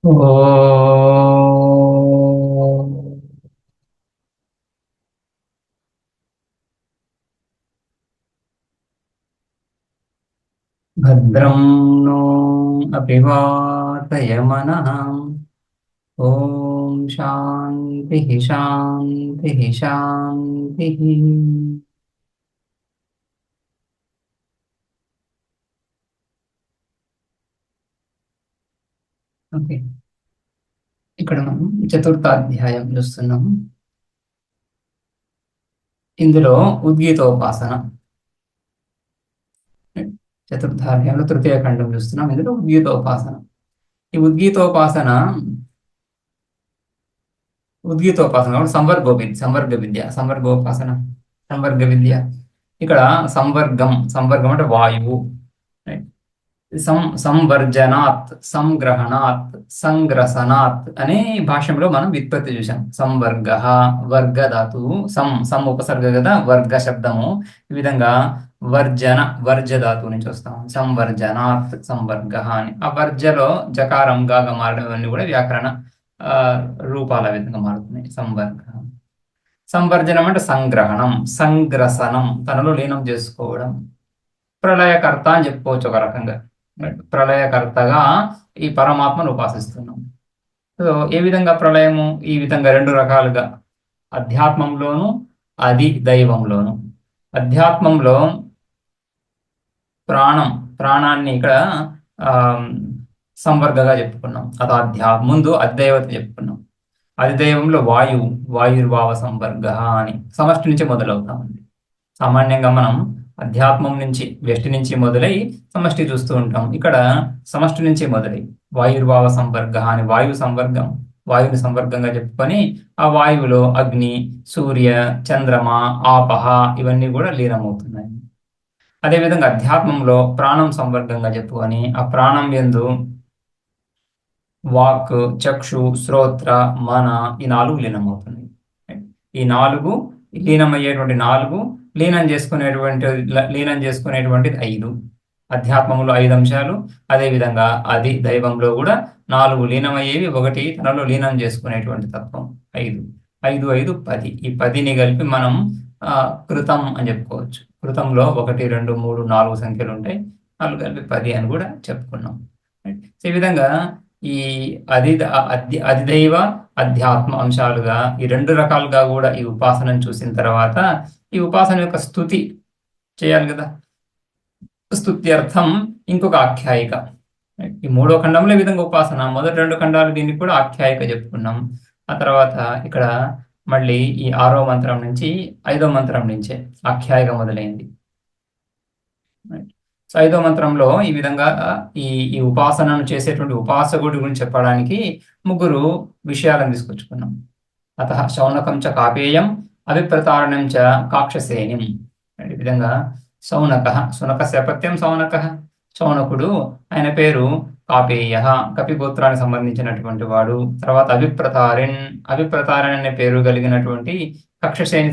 ఓం భద్రం नो అపివాతయమనః. ఓం శాంతి శాంతి శాంతి. ఓకే, ఇక్కడ మనం చతుర్థాధ్యాయం చూస్తున్నాము. ఇందులో ఉద్గీతోపాసన, చతుర్థాధ్యాయంలో తృతీయ ఖండం చూస్తున్నాం. ఇందులో ఉద్గీతోపాసన. ఈ ఉద్గీతోపాసన కూడా సంవర్గోపాసన, సంవర్గ విద్య. ఇక్కడ సంవర్గం అంటే వాయువు. రైట్. సంవర్జనాత్, సంగ్రహణాత్, సంగ్రసనాత్ అనే భాషలో మనం వ్యుత్పత్తి చూసాం. సంవర్గ, వర్గ ధాతువు, సం ఉపసర్గ కదా, వర్గ శబ్దము. ఈ విధంగా వర్జ ధాతువు నుంచి వస్తాం. సంవర్జనాత్, సంవర్గ అని. ఆ వర్జలో జకారం గాగా మారడం ఇవన్నీ కూడా వ్యాకరణ ఆ, రూపాల విధంగా మారుతున్నాయి. సంవర్జనం అంటే సంగ్రహణం, సంగ్రసనం, తనలో లీనం చేసుకోవడం. ప్రళయకర్త అని చెప్పుకోవచ్చు ఒక రకంగా. ప్రళయకర్తగా ఈ పరమాత్మను ఉపాసిస్తున్నాం. సో ఏ విధంగా ప్రళయము? ఈ విధంగా రెండు రకాలుగా, అధ్యాత్మంలోను దైవంలోను. అధ్యాత్మంలో ప్రాణాన్ని ఇక్కడ ఆ సంవర్గగా చెప్పుకున్నాం. ముందు అధిదైవత చెప్పుకున్నాం. అధిదైవంలో వాయుర్భావ సంవర్గ అని సమష్టి నుంచి మొదలవుతామండి. సామాన్యంగా మనం అధ్యాత్మం నుంచి, వ్యష్టి నుంచి మొదలై సమష్టి చూస్తూ ఉంటాం. ఇక్కడ సమష్టి నుంచి మొదలై వాయుర్భావ సంవర్గ అని వాయువుని సంవర్గంగా చెప్పుకొని ఆ వాయువులో అగ్ని, సూర్య, చంద్రమ, ఆపహ ఇవన్నీ కూడా లీనమవుతున్నాయి. అదేవిధంగా అధ్యాత్మంలో ప్రాణం సంవర్గంగా చెప్పుకొని ఆ ప్రాణం యందు వాక్, చక్షు, శ్రోత్ర, మన ఈ నాలుగు లీనమవుతున్నాయి. ఈ నాలుగు లీనం చేసుకునేటువంటిది 5. అధ్యాత్మంలో 5 అంశాలు. అదేవిధంగా దైవంలో కూడా 4 లీనమయ్యేవి, 1 తనలో లీనం చేసుకునేటువంటి తత్వం. 5 5 5 10. ఈ 10ని కలిపి మనం కృతం అని చెప్పుకోవచ్చు. కృతంలో 1 2 3 4 సంఖ్యలు ఉంటాయి. 4 కలిపి 10 అని కూడా చెప్పుకున్నాం. ఈ విధంగా ఈ అధిదైవ అధ్యాత్మ అంశాలుగా ఈ 2 రకాలుగా కూడా ఈ ఉపాసనను చూసిన తర్వాత ఈ ఉపాసన యొక్క స్తుతి చేయాలి కదా. స్తుత్యర్థం ఇంకొక ఆఖ్యాయిక. ఈ 3వ ఖండంలో ఈ విధంగా ఉపాసన, మొదటి 2 ఖండాలు దీనికి కూడా ఆఖ్యాయిక చెప్పుకున్నాం. ఆ తర్వాత ఇక్కడ మళ్ళీ ఈ 6వ మంత్రం నుంచి 5వ మంత్రం నుంచే ఆఖ్యాయిక మొదలైంది. సో 5వ మంత్రంలో ఈ విధంగా ఈ ఉపాసనను చేసేటువంటి ఉపాసకుడి గురించి చెప్పడానికి 3 విషయాలను తీసుకొచ్చుకున్నాం. అత శౌనకం చ కాపేయం, అభిప్రతారణం చ కాక్షసేనిం. ఈ విధంగా శునక శపత్యం శౌనకుడు, ఆయన పేరు కాపేయ, కపిగోత్రానికి సంబంధించినటువంటి వాడు. తర్వాత అభిప్రతారిణ్ అనే పేరు కలిగినటువంటి కక్షసేని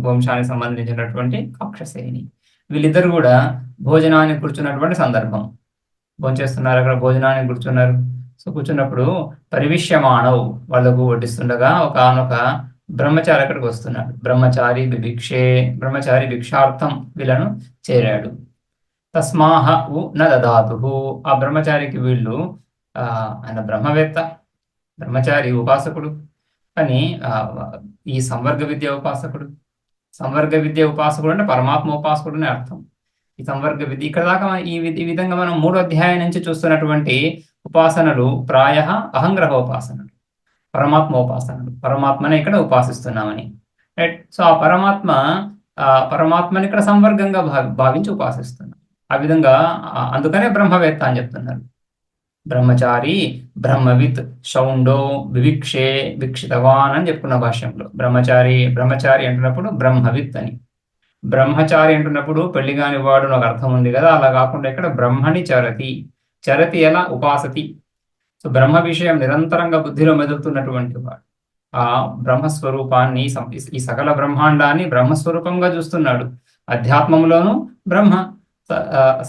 వంశానికి సంబంధించినటువంటి కాక్షసేని. వీళ్ళిద్దరు కూడా భోజనానికి కూర్చున్నటువంటి సందర్భం. భోంచేస్తున్నారు, అక్కడ భోజనానికి కూర్చున్నారు. సో కూర్చున్నప్పుడు పరివిష్యమాణవ్, వాళ్ళకు వడ్డిస్తుండగా ఒకనొక బ్రహ్మచారి అక్కడికి వస్తున్నాడు. బ్రహ్మచారి భిక్షార్థం వీళ్ళను చేరాడు. తస్మాహ ఉ న దదాతు. ఆ బ్రహ్మచారికి వీళ్ళు ఆయన బ్రహ్మచారి ఉపాసకుడు, కానీ ఈ సంవర్గ విద్య ఉపాసకుడు అంటే పరమాత్మ ఉపాసకుడు అని అర్థం. ఈ సంవర్గ విద్య ఇక్కడ దాకా ఈ విధంగా మనం 3వ అధ్యాయం నుంచి చూస్తున్నటువంటి ఉపాసనలు ప్రాయ అహంగ్రహ ఉపాసనలు, పరమాత్మనే ఇక్కడ ఉపాసిస్తున్నామని. రైట్. సో ఆ పరమాత్మని ఇక్కడ సంవర్గంగా భావించి ఉపాసిస్తున్నాం. ఆ విధంగా అందుకనే బ్రహ్మవేత్త అని చెప్తున్నారు. బ్రహ్మచారి, బ్రహ్మవిత్, శౌండో, వివిక్షే, వీక్షితవాన్ అని చెప్పుకున్న భాష్యంలో. బ్రహ్మచారి అంటున్నప్పుడు బ్రహ్మవిత్ అని, బ్రహ్మచారి అంటున్నప్పుడు పెళ్లి కాని వాడు నాకు అర్థం ఉంది కదా. అలా కాకుండా ఇక్కడ బ్రహ్మని చరతి ఎలా ఉపాసతి. సో బ్రహ్మ విషయం నిరంతరంగా బుద్ధిలో మెదులుతున్నటువంటి వాడు ఆ బ్రహ్మస్వరూపాన్ని, ఈ సకల బ్రహ్మాండాన్ని బ్రహ్మస్వరూపంగా చూస్తున్నాడు. అధ్యాత్మంలోనూ బ్రహ్మ,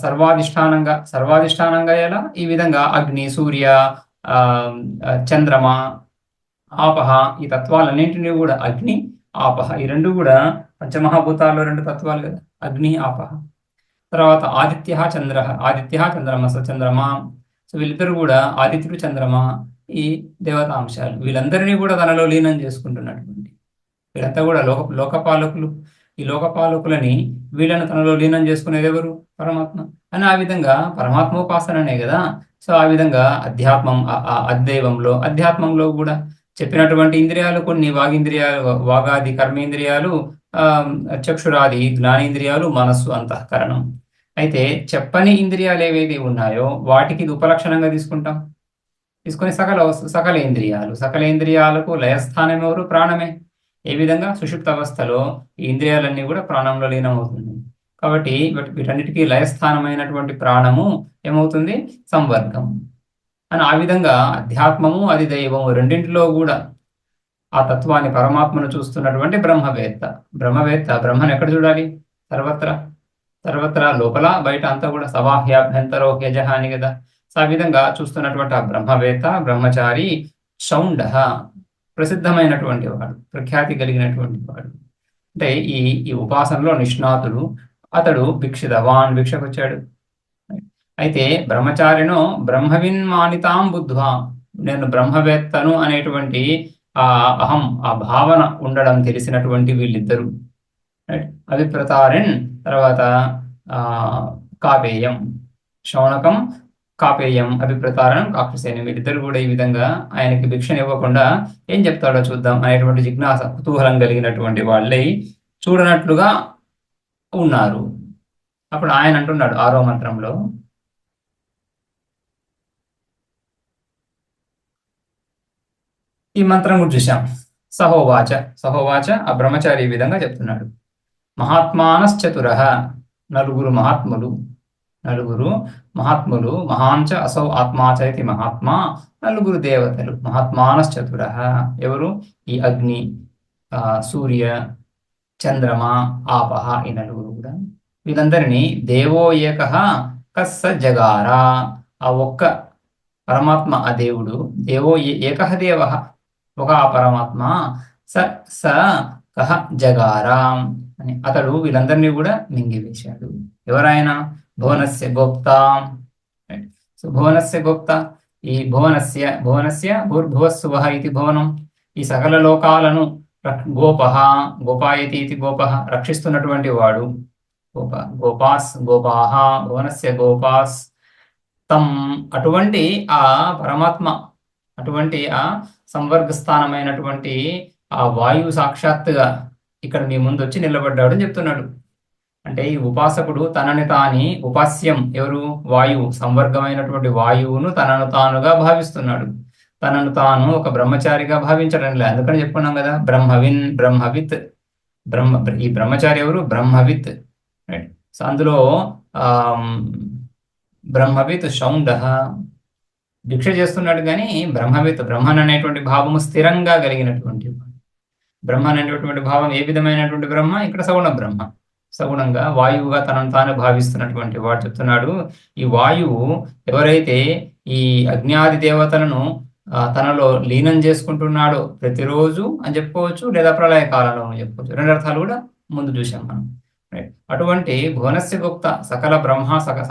సర్వాధిష్టానంగా ఎలా ఈ విధంగా అగ్ని సూర్య ఆ, చంద్రమ ఆపహ ఈ తత్వాలన్నింటినీ కూడా అగ్ని ఆపహ ఈ రెండు కూడా పంచమహాభూతాల్లో రెండు తత్వాలు కదా, అగ్ని ఆపహ. తర్వాత ఆదిత్య చంద్రమస చంద్రమ. సో వీళ్ళిద్దరు కూడా ఆదిత్యుడు చంద్రమ ఈ దేవతాంశాలు వీళ్ళందరినీ కూడా తనలో లీనం చేసుకుంటున్నటువంటి వీళ్ళంతా కూడా లోకపాలకులు. ఈ లోకపాలకులని వీళ్ళని తనలో లీనం చేసుకునేది ఎవరు? పరమాత్మ. అని ఆ విధంగా పరమాత్మోపాసననే కదా. సో ఆ విధంగా అధ్యాత్మంలో కూడా చెప్పినటువంటి ఇంద్రియాలు కొన్ని వాగాది కర్మేంద్రియాలు, ఆ చక్షురాది జ్ఞానేంద్రియాలు, మనస్సు, అంతఃకరణం. అయితే చెప్పని ఇంద్రియాలు ఏవైతే ఉన్నాయో వాటికి ఇది ఉపలక్షణంగా తీసుకొని సకలేంద్రియాలకు లయస్థానం ఎవరు? ప్రాణమే. ఏ విధంగా సుషుప్త అవస్థలో ఈ ఇంద్రియాలన్నీ కూడా ప్రాణంలో లీనమవుతుంది. కాబట్టి వీటన్నిటికీ లయస్థానమైనటువంటి ప్రాణము ఏమవుతుంది? సంవర్గం. అని ఆ విధంగా అధ్యాత్మము అది దైవము రెండింటిలో కూడా ఆ తత్వాన్ని పరమాత్మను చూస్తున్నటువంటి బ్రహ్మను ఎక్కడ చూడాలి? సర్వత్రా లోపల బయట అంతా కూడా సబాహ్యాభ్యంతరో హ్యజహ అని కదా. సో ఆ విధంగా చూస్తున్నటువంటి ఆ బ్రహ్మచారి శౌండ ప్రసిద్ధమైనటువంటి వాడు, ప్రఖ్యాతి కలిగినటువంటి వాడు. అంటే ఈ ఉపాసనలో నిష్ణాతుడు. అతడు భిక్షకొచ్చాడు. అయితే బ్రహ్మచారినో బ్రహ్మవిన్మానితాం బుద్ధ్వా, నేను బ్రహ్మవేత్తను అనేటువంటి ఆ అహం, ఆ భావన ఉండడం తెలిసినటువంటి వీళ్ళిద్దరు. రైట్. అభిప్రతారిన్ తర్వాత కాపేయం, శౌనకం, కాపేయం, అభిప్రతారం, కాక్షసేనం వీళ్ళిద్దరు కూడా ఈ విధంగా ఆయనకి భిక్షను ఇవ్వకుండా ఏం చెప్తాడో చూద్దాం అనేటువంటి జిజ్ఞాస కుతూహలం కలిగినటువంటి వాళ్ళై చూడనట్లుగా ఉన్నారు. అప్పుడు ఆయన అంటున్నాడు 6వ మంత్రంలో, ఈ మంత్రం కూడా చూశాం. సహోవాచ ఆ బ్రహ్మచారి ఈ విధంగా చెప్తున్నాడు. మహాత్మానశ్చతుర, నలుగురు మహాత్ములు, మహాంచ అసౌ ఆత్మాచ ఇది మహాత్మా, నలుగురు దేవతలు. మహాత్మానశ్చతుర ఎవరు? ఈ అగ్ని, సూర్య, చంద్రమ, ఆపహ ఈ నలుగురు కూడా. వీళ్ళందరినీ దేవో ఏకః కస్స జగార, ఆ ఒక్క పరమాత్మ ఆ దేవుడు, దేవో ఏకః దేవః ఒక ఆ పరమాత్మ, స కహ జగారాం అని అతడు వీళ్ళందరినీ కూడా మింగివేశాడు. ఎవరాయన? భువనస్య గోప్త. సో భువనస్య గోప్త, ఈ భువనస్య భూర్భువస్సువః ఇది భువనం, ఈ సకల లోకాలను గోపాయతి ఇది గోపః రక్షిస్తున్నటువంటి వాడు. గోపాహ భువనస్య గోపాస్ తం, అటువంటి ఆ పరమాత్మ, అటువంటి ఆ సంవర్గ స్థానమైనటువంటి ఆ వాయువు సాక్షాత్తుగా ఇక్కడ మీ ముందు వచ్చి నిలబడ్డాడు అని చెప్తున్నాడు. అంటే ఈ ఉపాసకుడు తనని తాని, ఉపాస్యం ఎవరు? వాయువు, సంవర్గమైనటువంటి వాయువును తనను తానుగా భావిస్తున్నాడు. తనను తాను ఒక బ్రహ్మచారిగా భావించడం లేదు. అందుకని చెప్పుకున్నాం కదా, బ్రహ్మవిత్. ఈ బ్రహ్మచారి ఎవరు? బ్రహ్మవిత్. రైట్. సో అందులో బ్రహ్మవిత్ శౌండ భిక్ష చేస్తున్నాడు, కానీ బ్రహ్మన్ అనేటువంటి భావము స్థిరంగా కలిగినటువంటి బ్రహ్మన్ అనేటువంటి భావం ఏ విధమైనటువంటి బ్రహ్మ? ఇక్కడ సగుణ బ్రహ్మ, సగుణంగా వాయువుగా తనను తాను భావిస్తున్నటువంటి వాడు చెప్తున్నాడు. ఈ వాయువు ఎవరైతే ఈ అజ్ఞాది దేవతలను తనలో లీనం చేసుకుంటున్నాడో ప్రతిరోజు అని చెప్పుకోవచ్చు, లేదా ప్రళయ కాలంలో అని చెప్పుకోవచ్చు. రెండు అర్థాలు కూడా ముందు చూసాం మనం. అటువంటి భువనస్య గుప్త,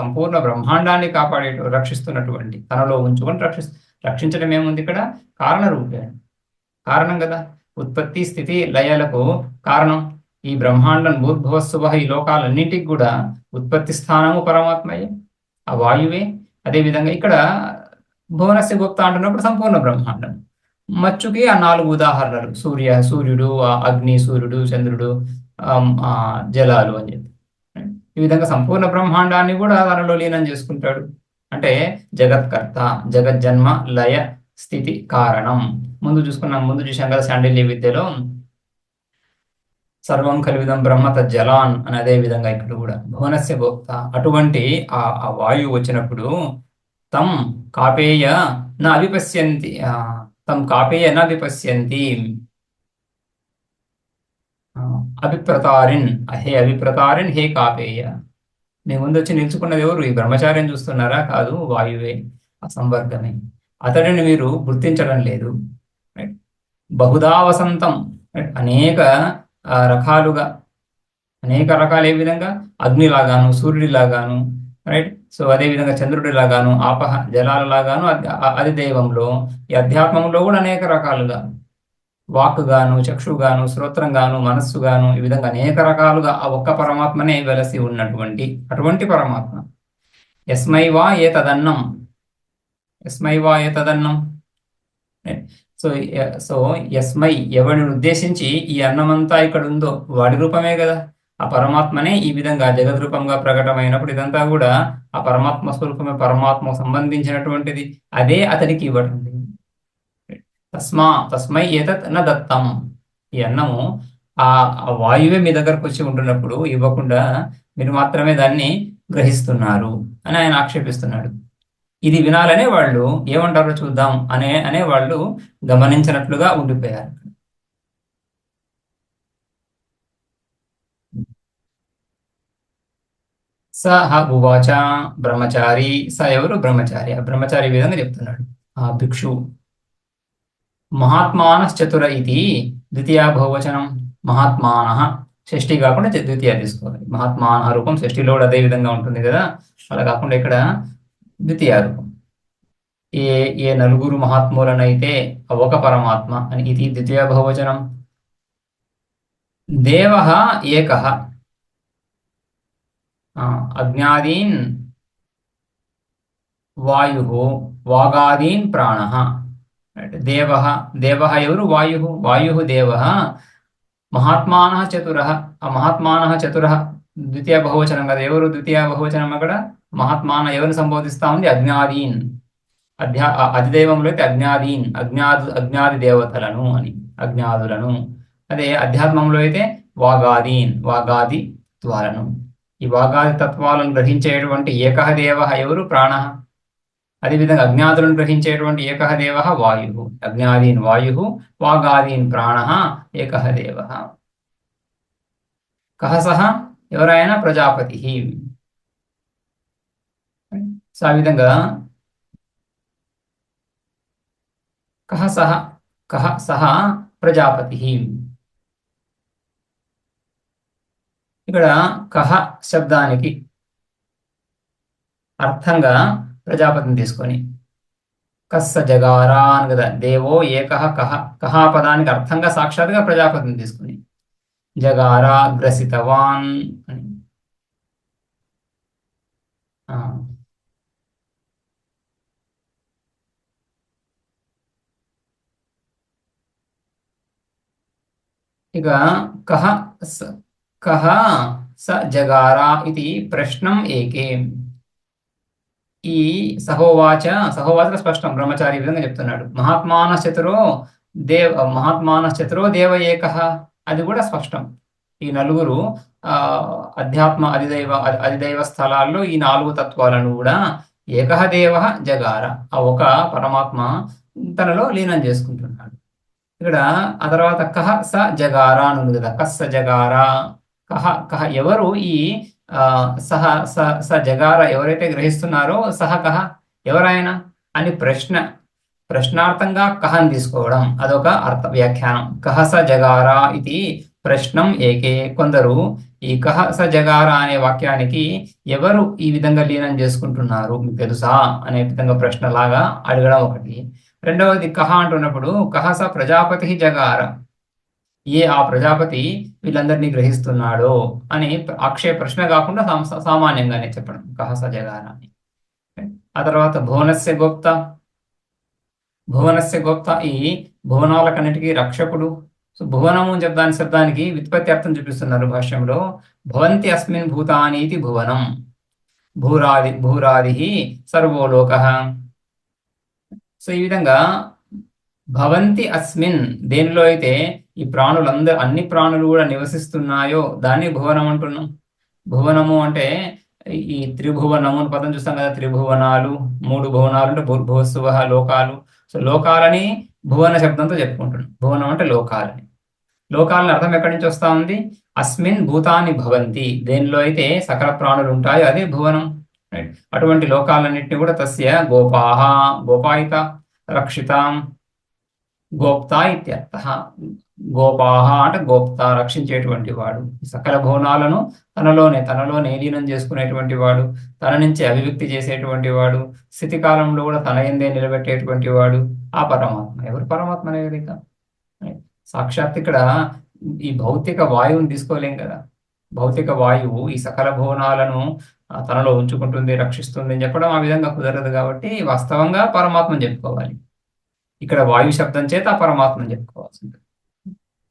సంపూర్ణ బ్రహ్మాండాన్ని కాపాడే రక్షిస్తున్నటువంటి, తనలో ఉంచుకొని రక్షించడం ఏముంది ఇక్కడ? కారణ రూపేణ, కారణం కదా. ఉత్పత్తి స్థితి లయాలకు కారణం ఈ బ్రహ్మాండం. భూర్భువస్సువః ఈ లోకాలన్నింటికి కూడా ఉత్పత్తి స్థానము పరమాత్మయే, ఆ వాయువే. అదేవిధంగా ఇక్కడ భువనస్య గుప్త అంటున్నప్పుడు సంపూర్ణ బ్రహ్మాండం. మచ్చుకి ఆ 4 ఉదాహరణలు, సూర్యుడు, అగ్ని, సూర్యుడు, చంద్రుడు, జలాలు అని చెప్పి ఈ విధంగా సంపూర్ణ బ్రహ్మాండాన్ని కూడా తనలో లీనం చేసుకుంటాడు. అంటే జగత్కర్త, జగజ్జన్మ లయ స్థితి కారణం. ముందు చూసాం కదా శాండిల్య విద్యలో సర్వం కల్విదం బ్రహ్మ తజ్జలాన్ అని. అదే విధంగా ఇక్కడ కూడా భువనస్య భోక్త, అటువంటి ఆ వాయువు వచ్చినప్పుడు తం కాపేయ న అవిపశ్యంతి, అభిప్రతారిన్ హే కాపేయ, మీ ముందు వచ్చి నిల్చుకున్నది ఎవరు? ఈ బ్రహ్మచారిని చూస్తున్నారా? కాదు, వాయువే, అసంవర్గమే. అతడిని మీరు గుర్తించడం లేదు. రైట్? బహుదా వసంతం, రైట్? అనేక రకాలుగా, అనేక రకాలు ఏ విధంగా? అగ్నిలాగాను, సూర్యుడిలాగాను, రైట్? సో అదేవిధంగా చంద్రుడిలాగాను, ఆపహ జలాలలాగాను, అది దైవంలో. ఈ అధ్యాత్మంలో కూడా అనేక రకాలుగా, వాక్కుగాను, చక్షుగాను, శ్రోత్రంగాను, మనస్సుగాను, ఈ విధంగా అనేక రకాలుగా ఆ ఒక్క పరమాత్మనే వెలసి ఉన్నటువంటి అటువంటి పరమాత్మ. యస్మై వా ఏ తదన్నం, యస్మై వా ఏ తదన్నం. సో సో యస్మై, ఎవరిని ఉద్దేశించి ఈ అన్నమంతా ఇక్కడ ఉందో వాడి రూపమే కదా. ఆ పరమాత్మనే ఈ విధంగా జగద్రూపంగా ప్రకటమైనప్పుడు ఇదంతా కూడా ఆ పరమాత్మ స్వరూపమే, పరమాత్మకు సంబంధించినటువంటిది. అదే అతడికి ఇవ్వడం. తస్మై ఏతత్ న దత్తం. ఈ అన్నము ఆ వాయువే మీ దగ్గరకు వచ్చి ఉంటున్నప్పుడు ఇవ్వకుండా మీరు మాత్రమే దాన్ని గ్రహిస్తున్నారు అని ఆయన ఆక్షేపిస్తున్నాడు. ఇది వినాలనే వాళ్ళు ఏమంటారో చూద్దాం అనే వాళ్ళు గమనించినట్లుగా ఉండిపోయారు. స హ ఉవాచ బ్రహ్మచారి. స ఎవరు? బ్రహ్మచారి. ఆ బ్రహ్మచారి ఈ విధంగా చెప్తున్నాడు. ఆ భిక్షు మహాత్మానశ్చతుర ఇది ద్వితీయ బహువచనం. మహాత్మాన షష్ఠి కాకుండా ద్వితీయ తీసుకోవాలి. మహాత్మాన రూపం షష్ఠిలో కూడా అదే విధంగా ఉంటుంది కదా, అలా కాకుండా ఇక్కడ ద్వితీయ రూపం. ఏ ఏ నలుగురు మహాత్ములనైతే ఒక పరమాత్మ అని, ఇది ద్వితీయ బహువచనం. దేవ ఏక, అజ్ఞాదీన్ వాయు, వాగాదీన్ ప్రాణ. దేవ, దేవ ఎవరు? వాయు. వాయు దేవ. మహాత్మాన చతుర. ఆ మహాత్మాన చతుర ద్వితీయ బహువచనం కదా. ఎవరు ద్వితీయ బహువచనం? అక్కడ మహాత్మాన ఎవరిని సంబోధిస్తా ఉంది? అజ్ఞాదీన్. అధిదైవంలో అయితే అజ్ఞాదీన్, అజ్ఞాది దేవతలను అని, అజ్ఞాదులను. అదే అధ్యాత్మంలో అయితే వాగాదీన్, వాగాది తత్వాలను. ఈ వాగాది తత్వాలను గ్రహించేటువంటి ఏకః దేవ ఎవరు? ప్రాణ. అదేవిధంగా అజ్ఞాతులను గ్రహించేటువంటి ఏకః దేవ వాయు. అజ్ఞాదీన్ వాయు, వాగాదీన్ ప్రాణ, ఏకః దేవ. కహ సహ, ఎవరైనా? ప్రజాపతి. సో ఆ విధంగా కహ సహ, కహ సహ ప్రజాపతి. ఇక్కడ కహ శబ్దానికి అర్థంగా ప్రజాపతిని తీసుకొని కస్స జగారా అని కదా. దేవో ఏకః కహ, కహా పదానికి అర్థంగా సాక్షాత్గా ప్రజాపతిని తీసుకుని జగారా గ్రసితవాన్ అని. ఇక కహ కహ స జగారా ఇది ప్రశ్నం ఏకే. ఈ సహోవాచ, సహోవాచ స్పష్టం. బ్రహ్మచారి ఈ విధంగా చెప్తున్నాడు. మహాత్మానశ్చతురో దేవ ఏకః, అది కూడా స్పష్టం. ఈ నలుగురు అధ్యాత్మ అధిదైవ స్థలాల్లో ఈ నాలుగు తత్వాలను కూడా ఏకః దేవ జగార, ఆ ఒక పరమాత్మ తనలో లీనం చేసుకుంటున్నాడు. ఇక్కడ ఆ తర్వాత కహ స జగారా అని ఉంది కదా. కస్స జగారా, కహ కహ ఎవరు? ఈ సహ స స జగార ఎవరైతే గ్రహిస్తున్నారో సహ కహ ఎవరాయన అని ప్రశ్నార్థంగా కహని తీసుకోవడం, అదొక అర్థ వ్యాఖ్యానం. కహ స జగారా ఇది ప్రశ్నం ఏకే. కొందరు ఈ కహ స జగారా అనే వాక్యానికి ఎవరు ఈ విధంగా లీనం చేసుకుంటున్నారు మీకు తెలుసా అనే విధంగా ప్రశ్నలాగా అడగడం ఒకటి. రెండవది కహ అంటున్నప్పుడు కహ స ప్రజాపతి జగార, ఏ ఆ ప్రజాపతి వీళ్ళందరినీ గ్రహిస్తున్నాడో అని ప్రశ్న కాకుండా సామాన్యంగానే చెప్పడం కహ స జగార అని. ఆ తర్వాత భువనస్య గోప్త. భువనస్య గోప్త ఈ భువనాలకన్నిటికీ రక్షకుడు. సో భువనము శబ్దానికి వ్యుత్పత్తి అర్థం చూపిస్తున్నారు భాష్యంలో. భవంతి అస్మిన్ భూతాని ఇది భువనం. భూరాది సర్వోలోక. సో ఈ విధంగా భవంతి అస్మిన్, దేనిలో అయితే ఈ అన్ని ప్రాణులు కూడా నివసిస్తున్నాయో దాన్ని భువనం అంటున్నాం. భువనము అంటే ఈ త్రిభువనము పదం చూస్తాం కదా. త్రిభువనాలు, 3 భువనాలు అంటే భూస్సువ లోకాలు. సో లోకాలని భువన శబ్దంతో చెప్పుకుంటున్నాం. భువనం అంటే లోకాలని. లోకాలని అర్థం ఎక్కడి నుంచి వస్తా ఉంది? అస్మిన్ భూతాని భవంతి, దేనిలో అయితే సకల ప్రాణులు ఉంటాయో అదే భువనం. రైట్. అటువంటి లోకాలన్నింటినీ కూడా తస్య గోపాహ, గోపాయిత, రక్షితాం, గోప్తా ఇత్యర్థ. గోపాహ అంటే గోప్త, రక్షించేటువంటి వాడు. సకల భువనాలను తనలోనే లీనం చేసుకునేటువంటి వాడు, తన నుంచి అభివ్యక్తి చేసేటువంటి వాడు, స్థితి కాలంలో కూడా తన ఎందే నిలబెట్టేటువంటి వాడు ఆ పరమాత్మ. ఎవరు పరమాత్మ అనేది ఇక సాక్షాత్ ఇక్కడ ఈ భౌతిక వాయువుని తీసుకోలేం కదా. భౌతిక వాయువు ఈ సకల భువనాలను తనలో ఉంచుకుంటుంది, రక్షిస్తుంది అని చెప్పడం ఆ విధంగా కుదరదు. కాబట్టి వాస్తవంగా పరమాత్మని చెప్పుకోవాలి. ఇక్కడ వాయు శబ్దం చేత ఆ పరమాత్మని చెప్పుకోవాల్సింది.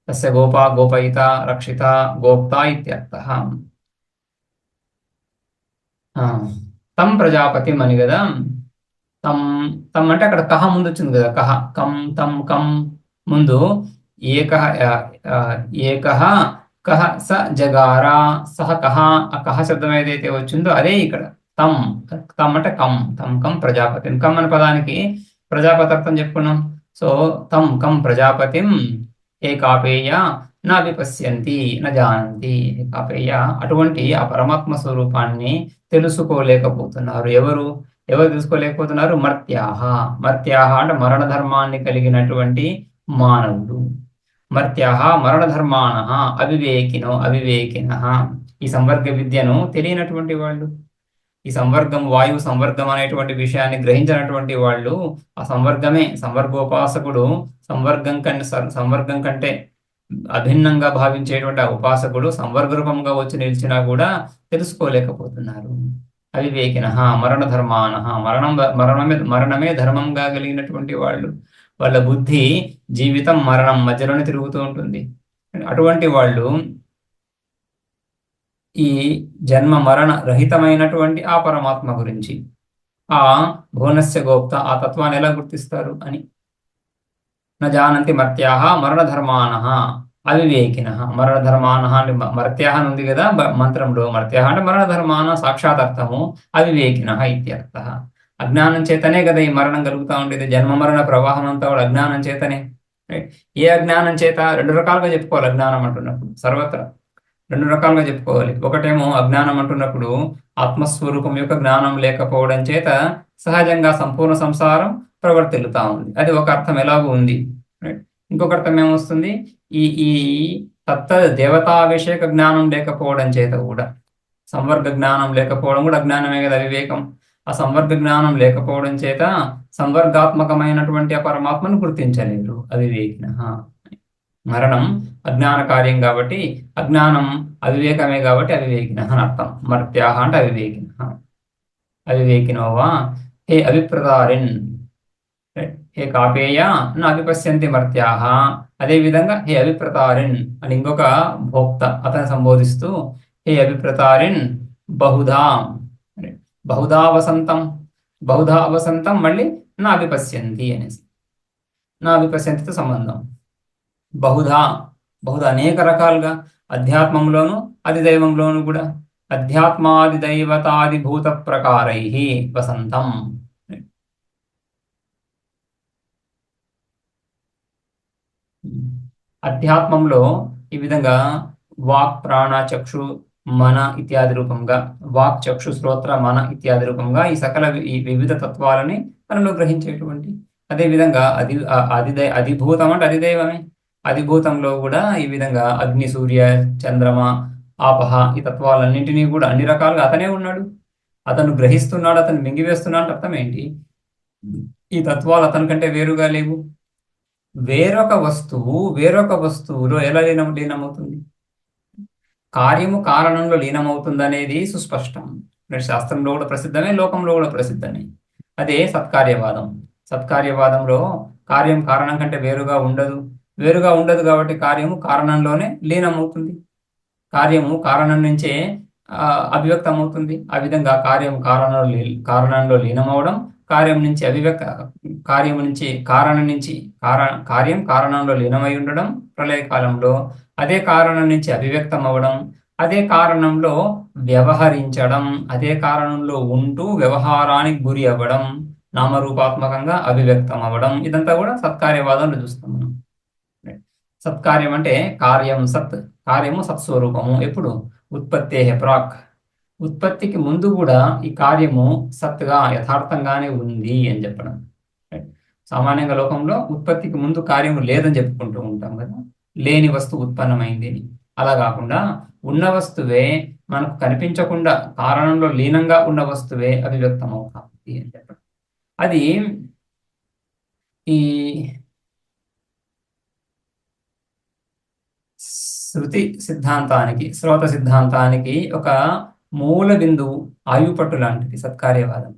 తస్య గోపా గోపయిత రక్షిత గోప్తా ఇత్యర్థః. తం ప్రజాపతిం అని కదా. తం తం అంటే అక్కడ కహ ముందు వచ్చింది కదా. కహ కం తం కం ముందు ఏకహ ఏకహ కహ స జగార సహ కహ. ఆ కహ శబ్దం ఏదైతే వచ్చిందో అదే ఇక్కడ తం. తం అంటే కం, తం కం ప్రజాపతిం. కం అనే పదానికి ప్రజాపతి అర్థం చెప్పుకున్నాం. సో తం కం ప్రజాపతిం ఏకాపేయ నా విపశ్యంతి నా జానంతి. ఏకాపేయ అటువంటి ఆ పరమాత్మ స్వరూపాన్ని తెలుసుకోలేకపోతున్నారు. ఎవరు తెలుసుకోలేకపోతున్నారు? మర్త్యాహ. మర్త్యాహ అంటే మరణ ధర్మాన్ని కలిగినటువంటి మానవుడు. మర్త్యాహ మరణధర్మాణ అవివేకిన. ఈ సంవర్గ విద్యను తెలియనటువంటి వాళ్ళు, ఈ సంవర్గం వాయువు సంవర్గం అనేటువంటి విషయాన్ని గ్రహించినటువంటి వాళ్ళు, ఆ సంవర్గోపాసకుడు సంవర్గం కంటే అభిన్నంగా భావించేటువంటి ఆ ఉపాసకుడు సంవర్గ రూపంగా వచ్చి నిలిచినా కూడా తెలుసుకోలేకపోతున్నారు. అవివేకిన మరణధర్మాన. మరణమే ధర్మంగా కలిగినటువంటి వాళ్ళు. వాళ్ళ బుద్ధి జీవితం మరణం మధ్యలోనే తిరుగుతూ ఉంటుంది. అటువంటి వాళ్ళు ఈ జన్మ మరణ రహితమైనటువంటి ఆ పరమాత్మ గురించి, ఆ భువనస్య గోప్త ఆ తత్వాన్ని ఎలా గుర్తిస్తారు అని. న జానంతి మర్త్యాహ మరణధర్మాన అవివేకిన. మరణధర్మాన అంటే మర్త్యాహ ఉంది కదా మంత్రంలో. మర్త్యాహ అంటే మరణధర్మాన సాక్షాత్ అవివేకిన ఇత్యర్థ. అజ్ఞానం చేతనే కదా ఈ మరణం కలుగుతూ ఉండేది. జన్మ మరణ ప్రవాహం అంతా కూడా అజ్ఞానం చేతనే. ఏ అజ్ఞానం చేత? రెండు రకాలుగా చెప్పుకోవాలి అజ్ఞానం అంటున్నప్పుడు. సర్వత్రా రెండు రకాలుగా చెప్పుకోవాలి. ఒకటేమో అజ్ఞానం అంటున్నప్పుడు ఆత్మస్వరూపం యొక్క జ్ఞానం లేకపోవడం చేత సహజంగా సంపూర్ణ సంసారం ప్రవర్తిల్లుతా ఉంది. అది ఒక అర్థం ఎలాగూ ఉంది. ఇంకొక అర్థం ఏమొస్తుంది? ఈ తత్త దేవతాభిషేక జ్ఞానం లేకపోవడం చేత కూడా, సంవర్గ జ్ఞానం లేకపోవడం కూడా అజ్ఞానమే కదా, వివేకం. ఆ సంవర్గ జ్ఞానం లేకపోవడం చేత సంవర్గాత్మకమైనటువంటి ఆ పరమాత్మను గుర్తించలేరు, అవివేకిన. మరణం అజ్ఞాన కార్యం కాబట్టి, అజ్ఞానం అవివేకమే కాబట్టి అవివేకిన అని అర్థం. మర్త్యాహ అంటే అవివేకినోవా హే అభిప్రదారిన్. హే కాపేయ నా అభిపశ్యంతి మర్త్యాహ. అదేవిధంగా హే అభిప్రతారిన్ అని ఇంకొక భోక్త అతను సంబోధిస్తూ హే అభిప్రతారిన్ బహుధా వసంతం మళ్ళీ నా అభిపశ్యంతి అనేసి. నా అభిపశ్యంతితో సంబంధం. బహుధా అనేక రకాలుగా, అధ్యాత్మంలోను అధిదైవంలోను కూడా. అధ్యాత్మాది దైవతాది భూత ప్రకారై వసంతం. అధ్యాత్మంలో ఈ విధంగా వాక్ ప్రాణ చక్షు మన ఇత్యాది రూపంగా, వాక్ చక్షు శ్రోత్ర మన ఇత్యాది రూపంగా ఈ సకల ఈ వివిధ తత్వాలని మనలో గ్రహించేటువంటి. అదేవిధంగా అధిభూతం అంటే అధిదైవమే. అధిభూతంలో కూడా ఈ విధంగా అగ్ని సూర్య చంద్రమ ఆపహ ఈ తత్వాలన్నింటినీ కూడా అన్ని రకాలుగా అతనే ఉన్నాడు. అతను గ్రహిస్తున్నాడు, అతను మింగివేస్తున్నాడు. అర్థం ఏంటి? ఈ తత్వాలు అతని కంటే వేరుగా లేవు. వేరొక వస్తువులో ఎలా లీనమవుతుంది? కార్యము కారణంలో లీనమవుతుంది అనేది సుస్పష్టం. శాస్త్రంలో కూడా ప్రసిద్ధమే, లోకంలో కూడా ప్రసిద్ధమే. అదే సత్కార్యవాదం. సత్కార్యవాదంలో కార్యం కారణం కంటే వేరుగా ఉండదు కాబట్టి కార్యము కారణంలోనే లీనమవుతుంది. కార్యము కారణం నుంచే అభివ్యక్తం అవుతుంది. ఆ విధంగా కార్యం కారణంలో లీనమవడం, కార్యం కారణంలో లీనమై ఉండడం ప్రళయకాలంలో, అదే కారణం నుంచి అభివ్యక్తం అవ్వడం, అదే కారణంలో వ్యవహరించడం, అదే కారణంలో ఉంటూ వ్యవహారానికి గురి అవ్వడం, నామరూపాత్మకంగా అభివ్యక్తం అవ్వడం, ఇదంతా కూడా సత్కార్యవాదంలో చూస్తాం మనం. సత్కార్యం అంటే కార్యం సత్, కార్యము సత్స్వరూపము. ఎప్పుడు? ఉత్పత్తే ప్రాక్, ఉత్పత్తికి ముందు కూడా ఈ కార్యము సత్గా యథార్థంగానే ఉంది అని చెప్పడం. సామాన్యంగా లోకంలో ఉత్పత్తికి ముందు కార్యము లేదని చెప్పుకుంటూ ఉంటాం కదా, లేని వస్తువు ఉత్పన్నమైంది అని. అలా కాకుండా ఉన్న వస్తువే, మనకు కనిపించకుండా కారణంలో లీనంగా ఉన్న వస్తువే అభివ్యక్తం అవుతుంది అని చెప్పడం. అది ఈ శృతి సిద్ధాంతానికి, శ్రోత సిద్ధాంతానికి ఒక మూల బిందువు, ఆయుపట్టు లాంటిది సత్కార్యవాదం.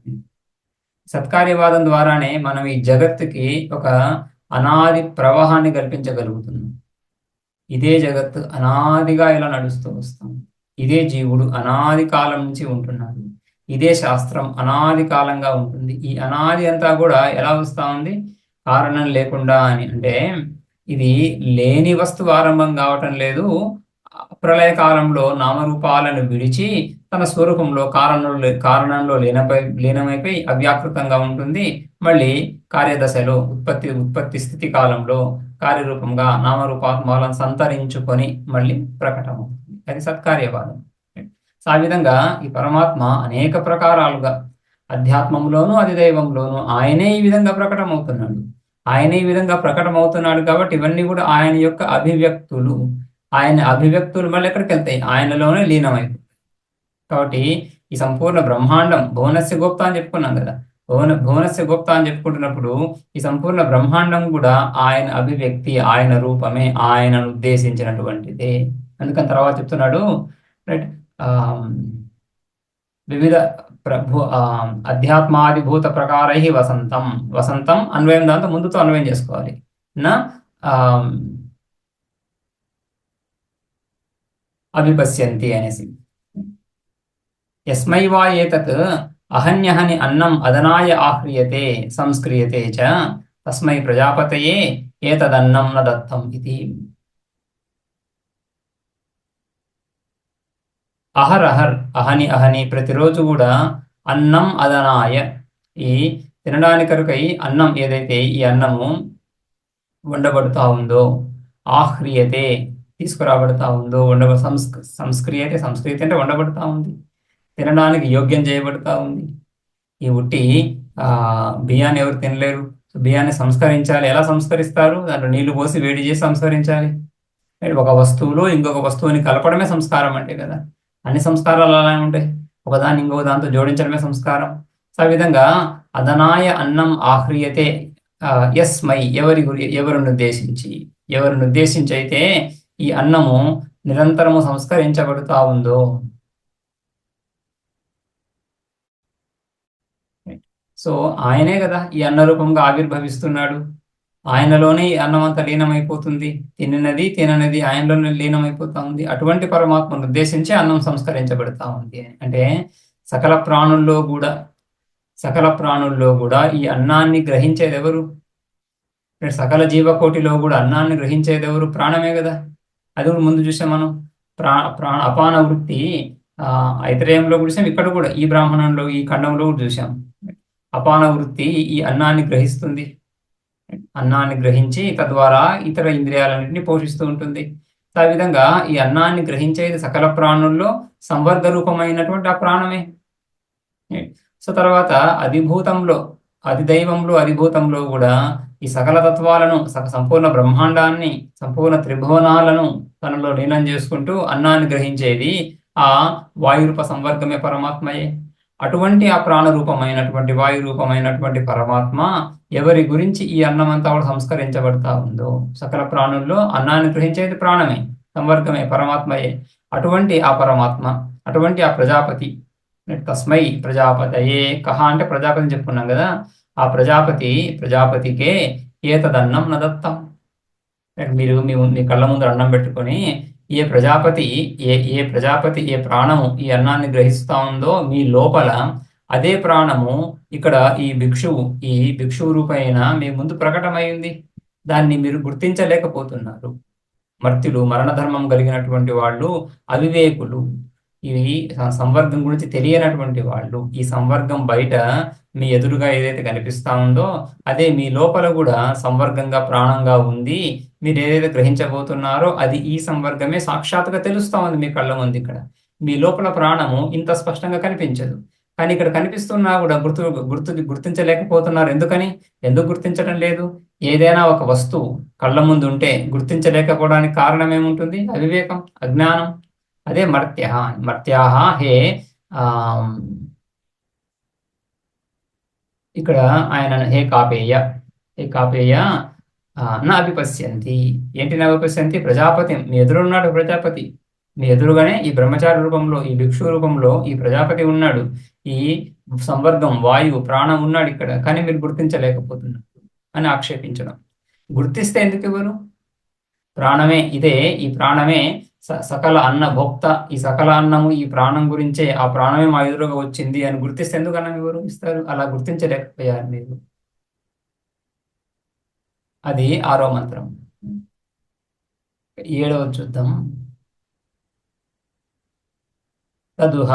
సత్కార్యవాదం ద్వారానే మనం ఈ జగత్తుకి ఒక అనాది ప్రవాహాన్ని కల్పించగలుగుతున్నాం. ఇదే జగత్తు అనాదిగా ఇలా నడుస్తూ వస్తాం. ఇదే జీవుడు అనాది కాలం నుంచి ఉంటున్నాడు. ఇదే శాస్త్రం అనాది కాలంగా ఉంటుంది. ఈ అనాది అంతా కూడా ఎలా వస్తూ ఉంది? కారణం లేకుండా అని. అంటే ఇది లేని వస్తువు ఆరంభం కావటం లేదు. ప్రళయకాలంలో నామరూపాలను విడిచి తన స్వరూపంలో కారణంలో లీనమైపోయి అవ్యాకృతంగా ఉంటుంది. మళ్ళీ కార్యదశలో ఉత్పత్తి స్థితి కాలంలో కార్యరూపంగా నామరూపాత్మాలను సంతరించుకొని మళ్ళీ ప్రకటమవుతుంది. అది సత్కార్యవాదం. సో ఆ విధంగా ఈ పరమాత్మ అనేక ప్రకారాలుగా అధ్యాత్మంలోనూ అధిదైవంలోనూ ఆయనే ఈ విధంగా ప్రకటమవుతున్నాడు. ఆయన ఈ విధంగా ప్రకటమవుతున్నాడు కాబట్టి ఇవన్నీ కూడా ఆయన యొక్క అభివ్యక్తులు. ఆయన అభివ్యక్తులు మళ్ళీ ఎక్కడికి వెళ్తాయి? ఆయనలోనే లీనమైపోతాయి. కాబట్టి ఈ సంపూర్ణ బ్రహ్మాండం భువనస్య గోప్త అని చెప్పుకున్నాం కదా. భువనస్య గోప్త అని చెప్పుకుంటున్నప్పుడు ఈ సంపూర్ణ బ్రహ్మాండం కూడా ఆయన అభివ్యక్తి, ఆయన రూపమే, ఆయనను ఉద్దేశించినటువంటిదే. అందుకని తర్వాత చెప్తున్నాడు, రైట్, వివిధ అధ్యాత్మాదిభూత ప్రకారై వసంతం. వసంతం అన్వయం దాంతో ముందుతో అన్వయం చేసుకోవాలి. నా అభిపశ్యంతి అనేసి. యస్మై వా ఏతత్ అహన్యహని అన్నం అదనాయ ఆహ్రియతే సంస్క్రియతే చ తస్మై ప్రజాపతయే ఏతదన్నం న దత్తం ఇది. అహరహర్, అహని ప్రతిరోజు కూడా అన్నం అదనాయ, ఈ తినడానికరకై అన్నం ఏదైతే ఈ అన్నము వండబడుతూ ఉందో, ఆహ్రియతే తీసుకురాబడతా ఉందో, సంస్క్రియతే అంటే వండబడతా ఉంది, తినడానికి యోగ్యం చేయబడతా ఉంది. ఈ ఉట్టి బియ్యాన్ని ఎవరు తినలేరు. బియ్యాన్ని సంస్కరించాలి. ఎలా సంస్కరిస్తారు? దాంట్లో నీళ్లు పోసి వేడి చేసి సంస్కరించాలి. ఒక వస్తువులో ఇంకొక వస్తువుని కలపడమే సంస్కారం అంటే కదా. అన్ని సంస్కారాలు అలానే ఉంటాయి. ఒకదాన్ని ఇంకొక దాంతో జోడించడమే సంస్కారం. సో ఆ విధంగా అదనాయ అన్నం ఆహ్రియతే, యస్మై ఎవరిని ఉద్దేశించి అయితే ఈ అన్నము నిరంతరము సంస్కరించబడుతూ ఉందో. సో ఆయనే కదా ఈ అన్న రూపంగా ఆవిర్భవిస్తున్నాడు. ఆయనలోనే ఈ అన్నం అంతా లీనమైపోతుంది. తిననది ఆయనలోనే లీనమైపోతా ఉంది. అటువంటి పరమాత్మను ఉద్దేశించి అన్నం సంస్కరించబడతా ఉంది. అంటే సకల ప్రాణుల్లో కూడా ఈ అన్నాన్ని గ్రహించేది ఎవరు? సకల జీవకోటిలో కూడా అన్నాన్ని గ్రహించేది ఎవరు? ప్రాణమే కదా. అది కూడా ముందు చూసాం మనం. అపాన వృత్తి ఐతరేయంలో కూడా చూసాం, ఇక్కడ కూడా ఈ బ్రాహ్మణంలో ఈ ఖండంలో కూడా చూసాం. అపాన వృత్తి ఈ అన్నాన్ని గ్రహిస్తుంది. అన్నాన్ని గ్రహించి తద్వారా ఇతర ఇంద్రియాలన్నింటినీ పోషిస్తూ ఉంటుంది. ఆ విధంగా ఈ అన్నాన్ని గ్రహించేది సకల ప్రాణుల్లో సంవర్గ రూపమైనటువంటి ఆ ప్రాణమే. సో తర్వాత అధిభూతంలో కూడా ఈ సకల తత్వాలను, సంపూర్ణ బ్రహ్మాండాన్ని, సంపూర్ణ త్రిభువనాలను తనలో లీనం చేసుకుంటూ అన్నాన్ని గ్రహించేది ఆ వాయురూప సంవర్గమే పరమాత్మయే. అటువంటి ఆ ప్రాణరూపమైనటువంటి వాయురూపమైనటువంటి పరమాత్మ ఎవరి గురించి ఈ అన్నమంతా కూడా సంస్కరించబడతా ఉందో, సకల ప్రాణుల్లో అన్నాన్ని గ్రహించేది ప్రాణమే, సంవర్గమే, పరమాత్మయే. అటువంటి ఆ పరమాత్మ, అటువంటి ఆ ప్రజాపతి, తస్మై ప్రజాపతయే, కహ అంటే ప్రజాపతిని చెప్పుకున్నాం కదా. ఆ ప్రజాపతికే ఏతదన్నం నదత్తం. మీరు మీ కళ్ళ ముందు అన్నం పెట్టుకొని ఏ ప్రజాపతి ఏ ప్రాణము ఈ అన్నాన్ని గ్రహిస్తా ఉందో మీ లోపల, అదే ప్రాణము ఇక్కడ ఈ భిక్షువు రూపైన మీ ముందు ప్రకటమైంది. దాన్ని మీరు గుర్తించలేకపోతున్నారు. మర్త్యులు, మరణధర్మం కలిగినటువంటి వాళ్ళు, అవివేకులు. ఇవి సంవర్గం గురించి తెలియనటువంటి వాళ్ళు. ఈ సంవర్గం బయట మీ ఎదురుగా ఏదైతే కనిపిస్తా ఉందో అదే మీ లోపల కూడా సంవర్గంగా ప్రాణంగా ఉంది. మీరు ఏదైతే గ్రహించబోతున్నారో అది ఈ సంవర్గమే సాక్షాత్తుగా తెలుస్తా ఉంది మీ కళ్ళ ముందు. ఇక్కడ మీ లోపల ప్రాణము ఇంత స్పష్టంగా కనిపించదు, కానీ ఇక్కడ కనిపిస్తున్నా కూడా గుర్తించలేకపోతున్నారు. ఎందుకు గుర్తించడం లేదు? ఏదైనా ఒక వస్తువు కళ్ళ ముందు ఉంటే గుర్తించలేకపోవడానికి కారణం ఏముంటుంది? అవివేకం, అజ్ఞానం. అదే మర్త్య. మర్త్యాహ హే ఆ ఇక్కడ ఆయన హే కాపేయ, హే కాపేయ నా అభిపశ్యంతి. ఏంటి నా అభిపశ్యంతి? ప్రజాపతి మీ ఎదురున్నాడు. ప్రజాపతి మీ ఎదురుగానే ఈ బ్రహ్మచారి రూపంలో, ఈ భిక్షు రూపంలో ఈ ప్రజాపతి ఉన్నాడు. ఈ సంవర్గం వాయువు ప్రాణం ఉన్నాడు ఇక్కడ, కానీ మీరు గుర్తించలేకపోతున్నారు అని ఆక్షేపించడం. గుర్తిస్తే ఎందుకు ఇవ్వరు? ప్రాణమే ఇదే, ఈ ప్రాణమే సకల అన్న భోక్త. ఈ సకల అన్నము ఈ ప్రాణం గురించే, ఆ ప్రాణమే మా ఎదురుగా వచ్చింది అని గుర్తిస్తే ఎందుకు అన్నం ఎవరు ఇస్తారు? అలా గుర్తించలేకపోయారు మీరు. అది 6వ మంత్రం. 7వ చూద్దాం. తదుహ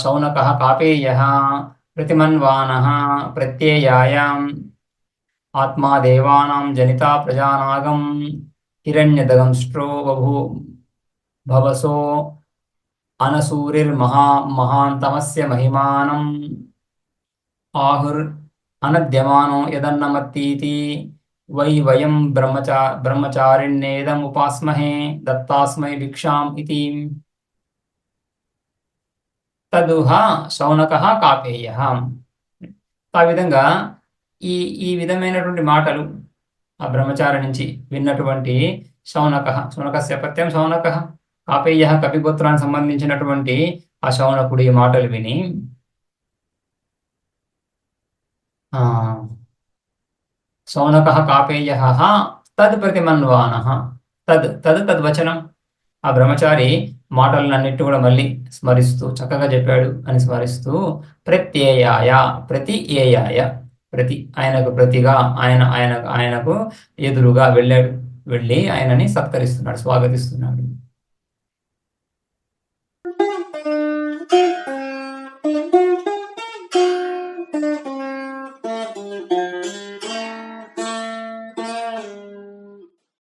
శౌనకః కాపేయః ప్రతిమన్వానః ప్రత్యయాయాం ఆత్మా దేవానాం జనితా ప్రజానాగం హిరణ్యదగంష్ట్రో భవసో అనసూరిర్మహాంతమస్య మహిమానం ఆహుర్ అనద్యమానో యదన్నమత్తీతి వై వయం బ్రహ్మచారిణ్యేదముపాస్మహే దత్తాస్మై భిక్షాం ఇతి. తదుహ శౌనకః కాపేయః. ఆ విధంగా ఈ ఈ విధమైనటువంటి మాటలు ఆ బ్రహ్మచారి నుంచి విన్నటువంటి శౌనకస్య పత్యం శౌనకః, కాపేయః కపిగోత్రానికి సంబంధించినటువంటి ఆ శౌనకుడు ఈ మాటలు విని శౌనకః కాపేయః తద్ ప్రతిమన్వానః. తద్వచనం. ఆ బ్రహ్మచారి మాటలన్నిటి కూడా మళ్ళీ స్మరిస్తూ చక్కగా చెప్పాడు అని స్మరిస్తూ ప్రత్యయాయ ప్రతి ఆయనకు ప్రతిగా ఆయనకు ఎదురుగా వెళ్ళి ఆయనని సత్కరిస్తున్నాడు, స్వాగతిస్తున్నాడు.